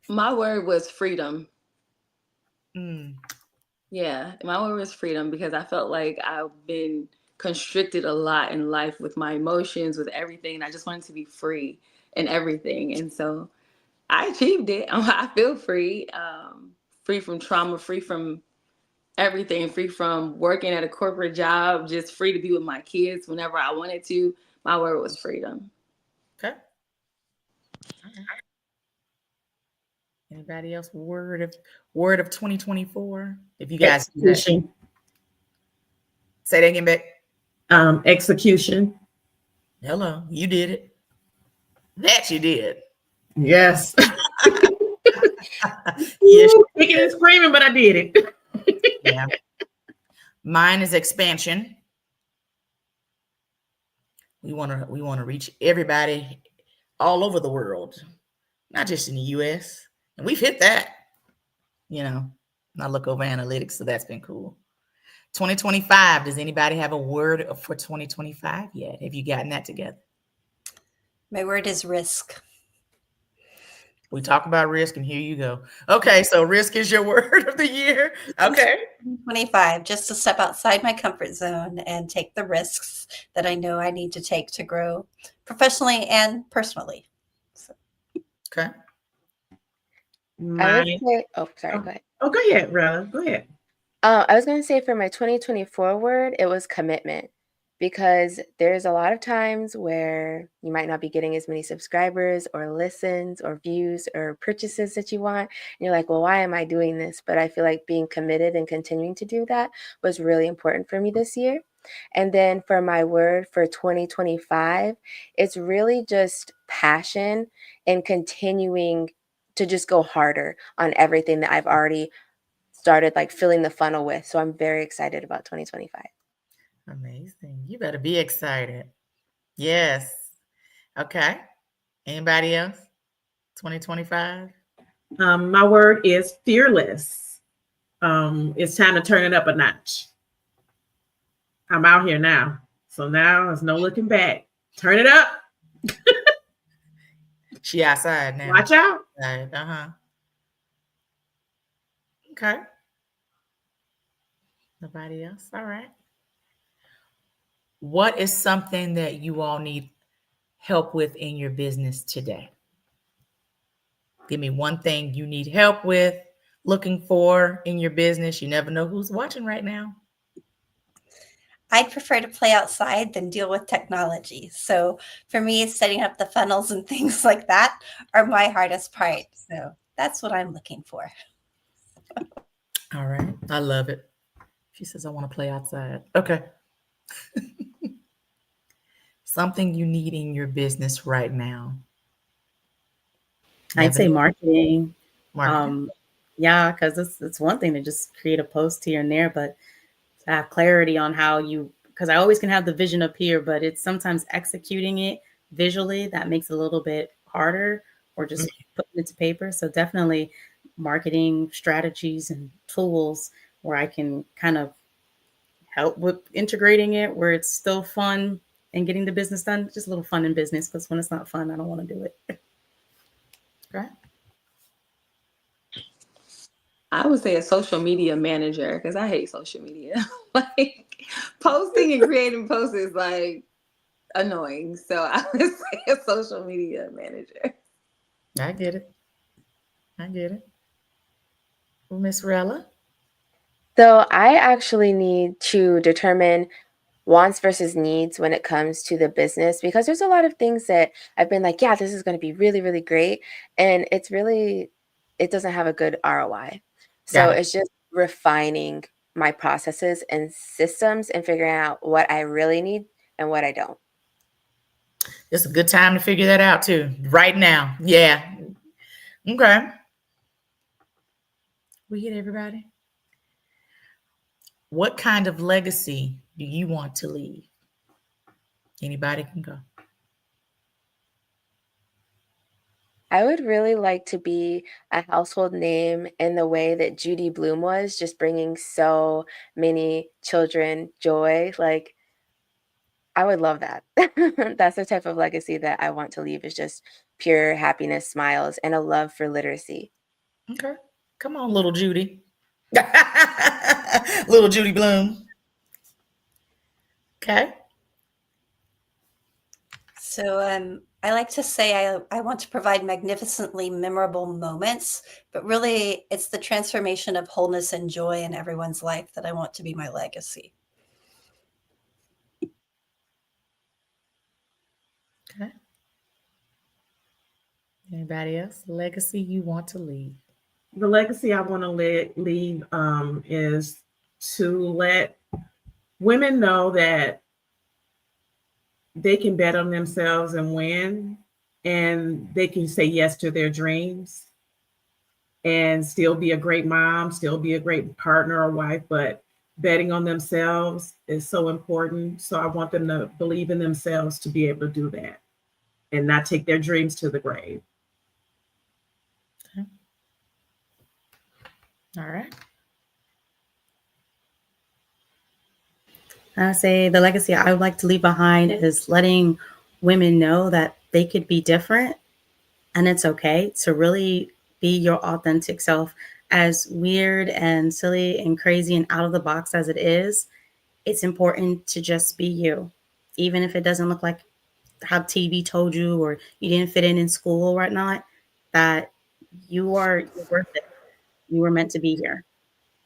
Speaker 5: My word was freedom.
Speaker 1: Mm.
Speaker 5: Yeah, my word was freedom because I felt like I've been constricted a lot in life with my emotions, with everything. And I just wanted to be free in everything. And so I achieved it. I feel free, free from trauma, free from everything, free from working at a corporate job, just free to be with my kids whenever I wanted to. My word was freedom.
Speaker 1: Okay. Anybody else? Word of 2024? If you guys
Speaker 3: execution.
Speaker 1: Say that again, Beck.
Speaker 3: Execution.
Speaker 1: Hello, you did it. That you did.
Speaker 3: Yes.
Speaker 1: Yes,
Speaker 3: kicking and screaming, but I did it.
Speaker 1: Yeah. Mine is expansion. We want to reach everybody all over the world, not just in the US. And we've hit that. I look over analytics, so that's been cool. 2025. Does anybody have a word for 2025 yet? Have you gotten that together?
Speaker 2: My word is risk.
Speaker 1: We talk about risk, and here you go. Okay, so risk is your word of the year. Okay.
Speaker 2: 25, just to step outside my comfort zone and take the risks that I know I need to take to grow professionally and personally. So.
Speaker 1: Okay.
Speaker 6: I would say, go ahead.
Speaker 3: Oh, go ahead, Rella. Go ahead.
Speaker 6: I was going to say for my 2024 word, it was commitment, because there's a lot of times where you might not be getting as many subscribers or listens or views or purchases that you want. And you're like, well, why am I doing this? But I feel like being committed and continuing to do that was really important for me this year. And then for my word for 2025, it's really just passion and continuing to just go harder on everything that I've already started like filling the funnel with. So I'm very excited about 2025.
Speaker 1: Amazing. You better be excited. Yes. Okay. Anybody else? 2025.
Speaker 3: My word is fearless. It's time to turn it up a notch. I'm out here now. So now there's no looking back. Turn it up.
Speaker 1: She outside now.
Speaker 3: Watch out.
Speaker 1: Uh-huh. Okay. Nobody else? All right. What is something that you all need help with in your business today? Give me one thing you need help with, looking for in your business. You never know who's watching right now.
Speaker 2: I'd prefer to play outside than deal with technology. So for me, setting up the funnels and things like that are my hardest part. So that's what I'm looking for.
Speaker 1: All right. I love it. She says, I want to play outside. Okay. Something you need in your business right now.
Speaker 4: I'd say marketing.
Speaker 1: Marketing.
Speaker 4: Yeah, because it's one thing to just create a post here and there, but to have clarity on how because I always can have the vision up here, but it's sometimes executing it visually that makes it a little bit harder, or just putting it to paper. So definitely marketing strategies and tools where I can kind of help with integrating it where it's still fun and getting the business done. Just a little fun in business, because when it's not fun, I don't want to do it.
Speaker 1: Right.
Speaker 5: I would say a social media manager, because I hate social media. Like posting and creating posts is like annoying. So I would say a social media manager.
Speaker 1: I get it. Well, Miss Rella.
Speaker 6: So I actually need to determine wants versus needs when it comes to the business, because there's a lot of things that I've been like, yeah, this is going to be really, really great. And it doesn't have a good ROI. So
Speaker 1: Got it.
Speaker 6: it's just refining my processes and systems and figuring out what I really need and what I don't.
Speaker 1: It's a good time to figure that out too. Right now. Yeah. Okay. We get everybody. What kind of legacy do you want to leave? Anybody can go.
Speaker 6: I would really like to be a household name in the way that Judy Blume was, just bringing so many children joy. Like, I would love that. That's the type of legacy that I want to leave, is just pure happiness, smiles, and a love for literacy.
Speaker 1: Okay. Come on, little Judy. Little Judy Bloom. Okay.
Speaker 2: So I like to say I want to provide magnificently memorable moments, but really it's the transformation of wholeness and joy in everyone's life that I want to be my legacy.
Speaker 1: Okay. Anybody else? Legacy you want to leave?
Speaker 3: The legacy I want to leave is to let women know that they can bet on themselves and win, and they can say yes to their dreams and still be a great mom, still be a great partner or wife, but betting on themselves is so important. So I want them to believe in themselves to be able to do that and not take their dreams to the grave.
Speaker 1: Okay. All right.
Speaker 4: I say the legacy I would like to leave behind is letting women know that they could be different, and it's okay to really be your authentic self. As weird and silly and crazy and out of the box as it is, it's important to just be you. Even if it doesn't look like how TV told you, or you didn't fit in school or whatnot, that you're worth it. You were meant to be here.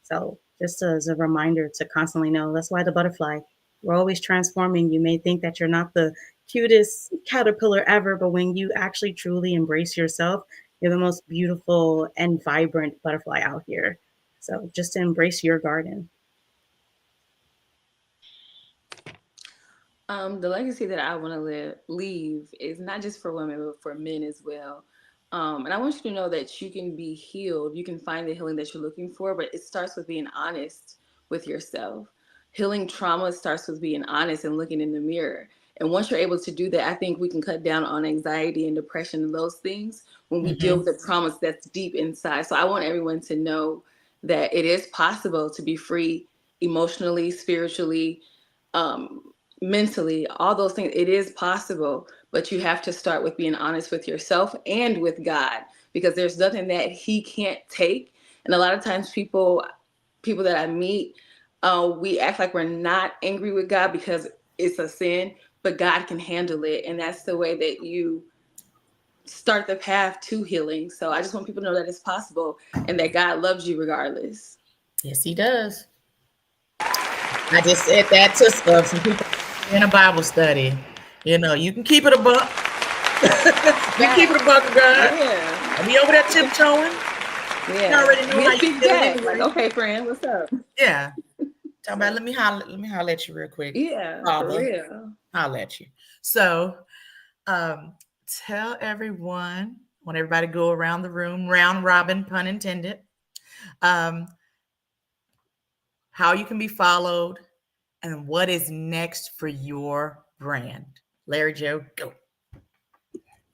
Speaker 4: So just as a reminder to constantly know, that's why the butterfly, we're always transforming. You may think that you're not the cutest caterpillar ever, but when you actually truly embrace yourself, you're the most beautiful and vibrant butterfly out here. So just to embrace your garden.
Speaker 5: The legacy that I want to leave is not just for women, but for men as well. And I want you to know that you can be healed. You can find the healing that you're looking for, but it starts with being honest with yourself. Healing trauma starts with being honest and looking in the mirror. And once you're able to do that, I think we can cut down on anxiety and depression and those things when we deal with the traumas that's deep inside. So I want everyone to know that it is possible to be free emotionally, spiritually, mentally, all those things. It is possible, but you have to start with being honest with yourself and with God, because there's nothing that he can't take. And a lot of times people that I meet, we act like we're not angry with God because it's a sin, but God can handle it. And that's the way that you start the path to healing. So I just want people to know that it's possible and that God loves you regardless.
Speaker 1: Yes, he does. I just said that to some people in a Bible study. You know, you can keep it a buck. You keep it a buck, God.
Speaker 5: Yeah.
Speaker 1: And we over there tiptoeing.
Speaker 5: Yeah.
Speaker 1: You already know how you
Speaker 5: speak
Speaker 1: feel
Speaker 5: back.
Speaker 1: anyway.
Speaker 5: Like, okay, friend, what's up?
Speaker 1: Yeah. Talk about let me holler at you real quick.
Speaker 5: Yeah,
Speaker 1: Father,
Speaker 5: for real.
Speaker 1: holler at you. So tell everyone, want everybody to go around the room, round robin, pun intended, how you can be followed and what is next for your brand. Larry Joe, go.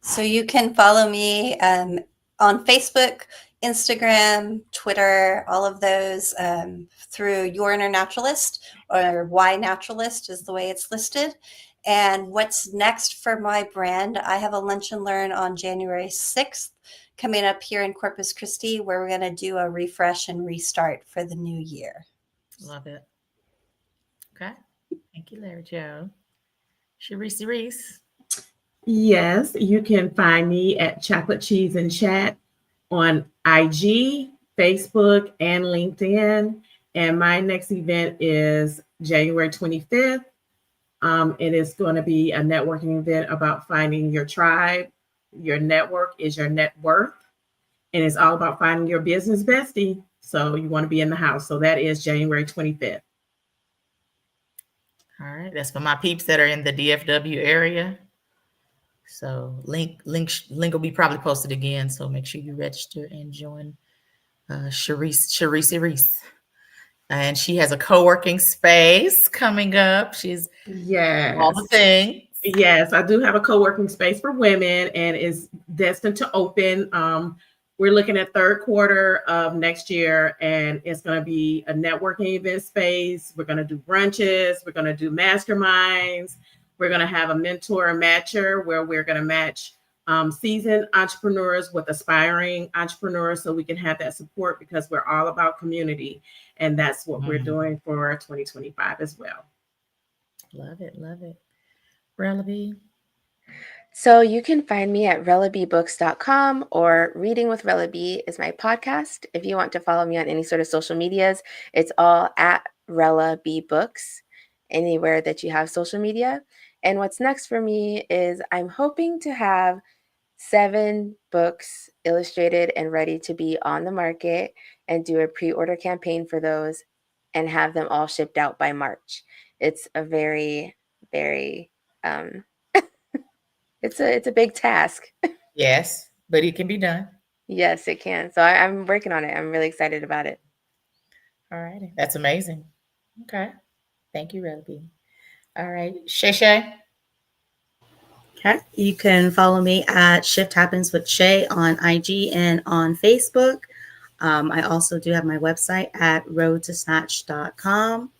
Speaker 2: So you can follow me on Facebook. Instagram, Twitter, all of those through Your Inner Naturalist, or Why Naturalist is the way it's listed. And what's next for my brand, I have a lunch and learn on January 6th coming up here in Corpus Christi, where we're going to do a refresh and restart for the new year.
Speaker 1: Love it. Okay. Thank you, Larry Joe. Sharice Reese.
Speaker 3: Yes, you can find me at Chocolate Cheese and Chat on IG, Facebook, and LinkedIn. And my next event is January 25th. It is going to be a networking event about finding your tribe. Your network is your net worth. And it's all about finding your business bestie. So you want to be in the house. So that is January 25th.
Speaker 1: All right. That's for my peeps that are in the DFW area. So link will be probably posted again. So make sure you register and join Sharice Reese. And she has a co-working space coming up. She's all the things.
Speaker 3: Yes, I do have a co-working space for women, and is destined to open. We're looking at third quarter of next year, and it's going to be a networking event space. We're going to do brunches. We're going to do masterminds. We're going to have a mentor and matcher where we're going to match seasoned entrepreneurs with aspiring entrepreneurs, so we can have that support, because we're all about community. And that's what we're doing for 2025 as well.
Speaker 1: Love it. Love it. Rellaby.
Speaker 6: So you can find me at relabybooks.com, or Reading with Rellaby is my podcast. If you want to follow me on any sort of social medias, it's all at Rellaby Books, anywhere that you have social media. And what's next for me is I'm hoping to have 7 books illustrated and ready to be on the market, and do a pre-order campaign for those and have them all shipped out by March. It's a very, very, it's a big task.
Speaker 1: Yes, but it can be done.
Speaker 6: Yes, it can. So I'm working on it. I'm really excited about it.
Speaker 1: All righty. That's amazing. Okay. Thank you, Rellaby. All right. Shay.
Speaker 4: Okay. You can follow me at Shift Happens with Shay on IG and on Facebook. I also do have my website at roadtosnatch.com,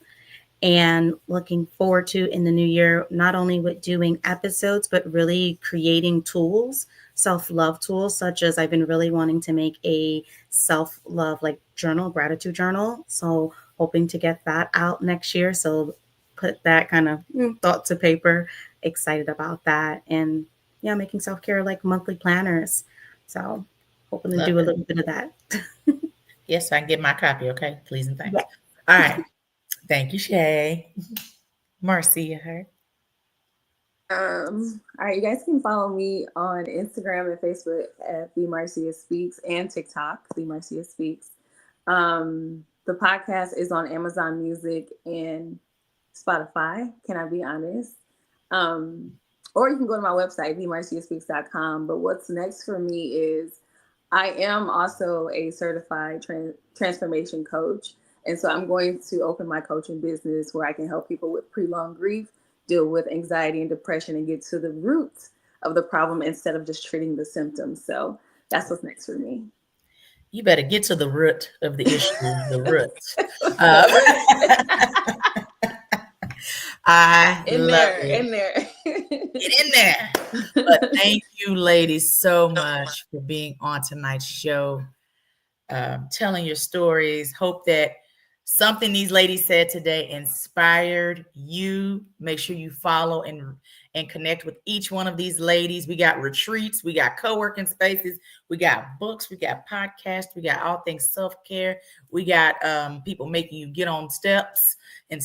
Speaker 4: and looking forward to in the new year, not only with doing episodes, but really creating tools, self-love tools, such as I've been really wanting to make a self-love journal, gratitude journal. So hoping to get that out next year. So put that kind of thought to paper. Excited about that. And yeah, making self-care monthly planners. So hoping to do a little bit of that.
Speaker 1: Yes, so I can get my copy. Okay. Please and thanks.
Speaker 4: Yeah.
Speaker 1: All right. Thank you, Shay. Marcia.
Speaker 5: All right, you guys can follow me on Instagram and Facebook at The Marcia Speaks, and TikTok, The Marcia Speaks. The podcast is on Amazon Music and Spotify. Can I be honest? Or you can go to my website, themarciaspeaks.com. But what's next for me is I am also a certified transformation coach. And so I'm going to open my coaching business where I can help people with prolonged grief deal with anxiety and depression and get to the root of the problem instead of just treating the symptoms. So that's what's next for me.
Speaker 1: You better get to the root of the issue, the root. I
Speaker 5: in
Speaker 1: love
Speaker 5: there,
Speaker 1: it.
Speaker 5: in there.
Speaker 1: Get in there. But thank you, ladies, so much for being on tonight's show, telling your stories. Hope that something these ladies said today inspired you. Make sure you follow and connect with each one of these ladies. We got retreats, we got co-working spaces, we got books, we got podcasts, we got all things self-care. We got people making you get on steps and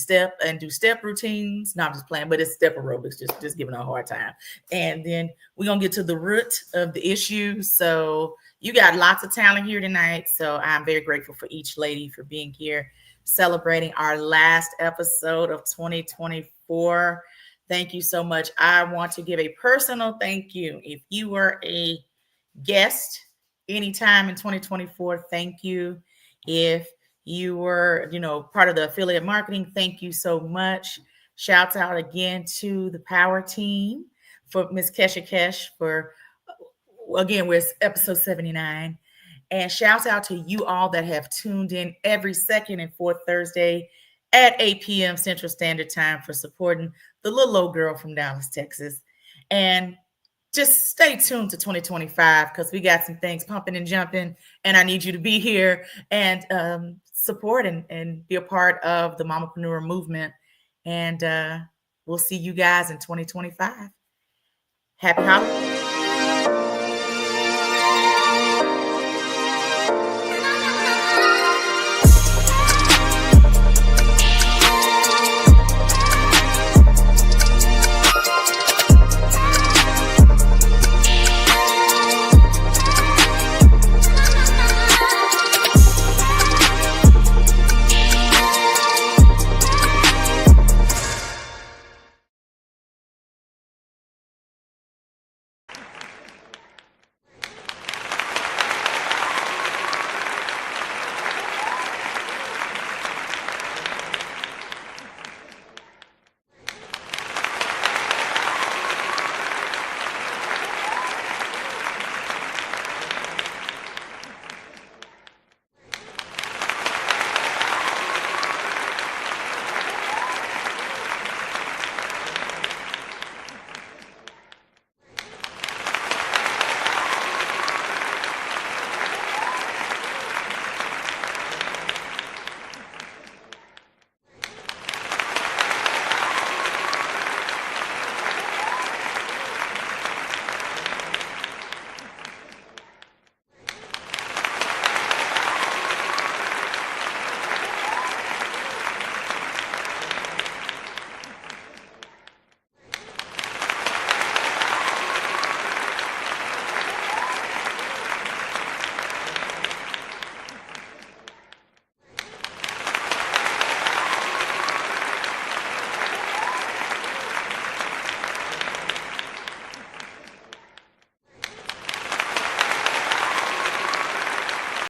Speaker 1: do step routines. No, I'm just playing, but it's step aerobics, just giving a hard time. And then we're gonna get to the root of the issue. So you got lots of talent here tonight. So I'm very grateful for each lady for being here, celebrating our last episode of 2024. Thank you so much. I want to give a personal thank you. If you were a guest anytime in 2024, thank you. If you were, part of the affiliate marketing, thank you so much. Shouts out again to the Power Team, for Miss Kesha Kesh for, again, we're episode 79. And shout out to you all that have tuned in every second and fourth Thursday at 8 p.m. Central Standard Time for supporting the little old girl from Dallas, Texas. And just stay tuned to 2025 because we got some things pumping and jumping, and I need you to be here and support and be a part of the Mamapreneur movement. And we'll see you guys in 2025. Happy holidays.